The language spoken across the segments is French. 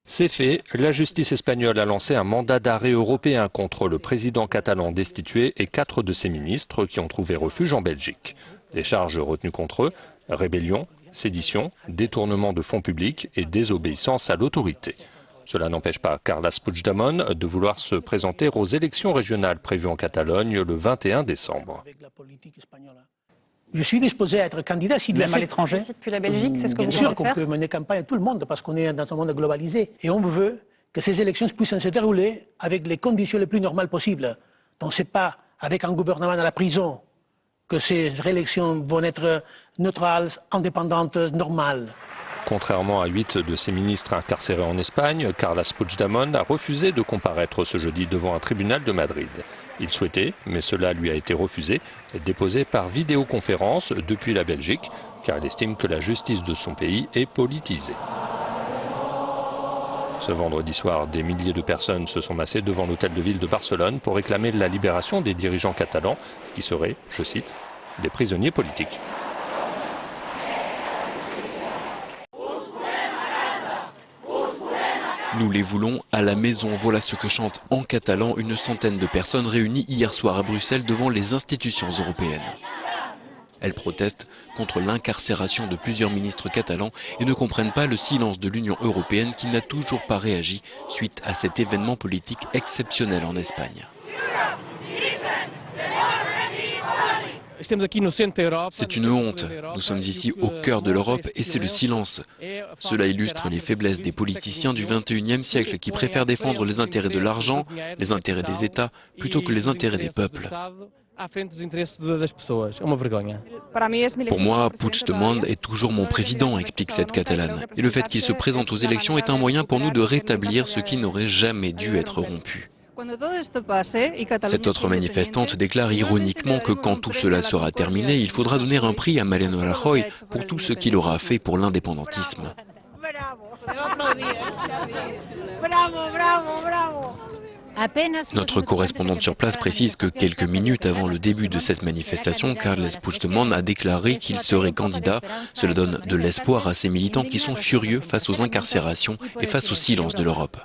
C'est fait, la justice espagnole a lancé un mandat d'arrêt européen contre le président catalan destitué et 4 de ses ministres qui ont trouvé refuge en Belgique. Les charges retenues contre eux, rébellion, sédition, détournement de fonds publics et désobéissance à l'autorité. Cela n'empêche pas Carles Puigdemont de vouloir se présenter aux élections régionales prévues en Catalogne le 21 décembre. Je suis disposé à être candidat s'il y a à l'étranger. Depuis la Belgique, c'est ce que vous voulez faire. Bien sûr qu'on peut mener campagne à tout le monde parce qu'on est dans un monde globalisé. Et on veut que ces élections puissent se dérouler avec les conditions les plus normales possibles. Donc ce n'est pas avec un gouvernement à la prison que ces élections vont être neutrales, indépendantes, normales. Contrairement à 8 de ses ministres incarcérés en Espagne, Carles Puigdemont a refusé de comparaître ce jeudi devant un tribunal de Madrid. Il souhaitait, mais cela lui a été refusé, être déposé par vidéoconférence depuis la Belgique, car il estime que la justice de son pays est politisée. Ce vendredi soir, des milliers de personnes se sont massées devant l'hôtel de ville de Barcelone pour réclamer la libération des dirigeants catalans qui seraient, je cite, des prisonniers politiques. Nous les voulons à la maison, voilà ce que chante en catalan une centaine de personnes réunies hier soir à Bruxelles devant les institutions européennes. Elles protestent contre l'incarcération de plusieurs ministres catalans et ne comprennent pas le silence de l'Union européenne qui n'a toujours pas réagi suite à cet événement politique exceptionnel en Espagne. C'est une honte. Nous sommes ici au cœur de l'Europe et c'est le silence. Cela illustre les faiblesses des politiciens du XXIe siècle qui préfèrent défendre les intérêts de l'argent, les intérêts des États, plutôt que les intérêts des peuples. Pour moi, Puigdemont est toujours mon président, explique cette Catalane. Et le fait qu'il se présente aux élections est un moyen pour nous de rétablir ce qui n'aurait jamais dû être rompu. Cette autre manifestante déclare ironiquement que quand tout cela sera terminé, il faudra donner un prix à Mariano Rajoy pour tout ce qu'il aura fait pour l'indépendantisme. Notre correspondante sur place précise que quelques minutes avant le début de cette manifestation, Carles Puigdemont a déclaré qu'il serait candidat. Cela donne de l'espoir à ces militants qui sont furieux face aux incarcérations et face au silence de l'Europe.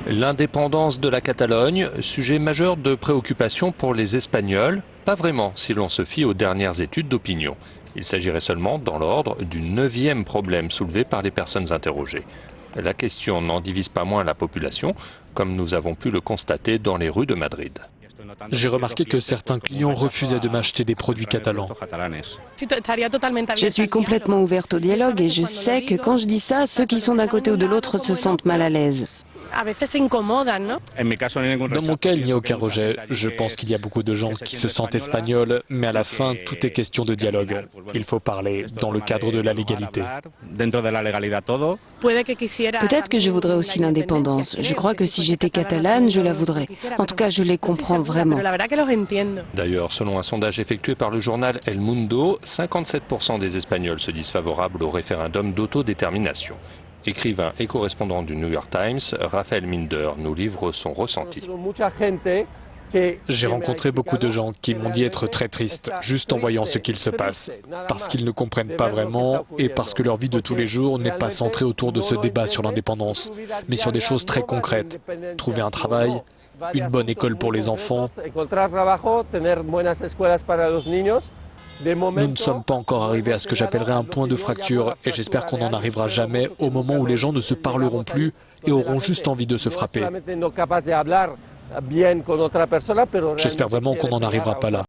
L'indépendance de la Catalogne, sujet majeur de préoccupation pour les Espagnols, pas vraiment si l'on se fie aux dernières études d'opinion. Il s'agirait seulement, dans l'ordre, du 9e problème soulevé par les personnes interrogées. La question n'en divise pas moins la population, comme nous avons pu le constater dans les rues de Madrid. J'ai remarqué que certains clients refusaient de m'acheter des produits catalans. Je suis complètement ouverte au dialogue et je sais que quand je dis ça, ceux qui sont d'un côté ou de l'autre se sentent mal à l'aise. Dans mon cas, il n'y a aucun rejet. Je pense qu'il y a beaucoup de gens qui se sentent espagnols, mais à la fin, tout est question de dialogue. Il faut parler dans le cadre de la légalité. Peut-être que je voudrais aussi l'indépendance. Je crois que si j'étais catalane, je la voudrais. En tout cas, je les comprends vraiment. D'ailleurs, selon un sondage effectué par le journal El Mundo, 57% des Espagnols se disent favorables au référendum d'autodétermination. Écrivain et correspondant du New York Times, Raphaël Minder nous livre son ressenti. J'ai rencontré beaucoup de gens qui m'ont dit être très tristes, juste en voyant ce qu'il se passe, parce qu'ils ne comprennent pas vraiment et parce que leur vie de tous les jours n'est pas centrée autour de ce débat sur l'indépendance, mais sur des choses très concrètes. Trouver un travail, une bonne école pour les enfants. Nous ne sommes pas encore arrivés à ce que j'appellerais un point de fracture et j'espère qu'on n'en arrivera jamais au moment où les gens ne se parleront plus et auront juste envie de se frapper. J'espère vraiment qu'on n'en arrivera pas là.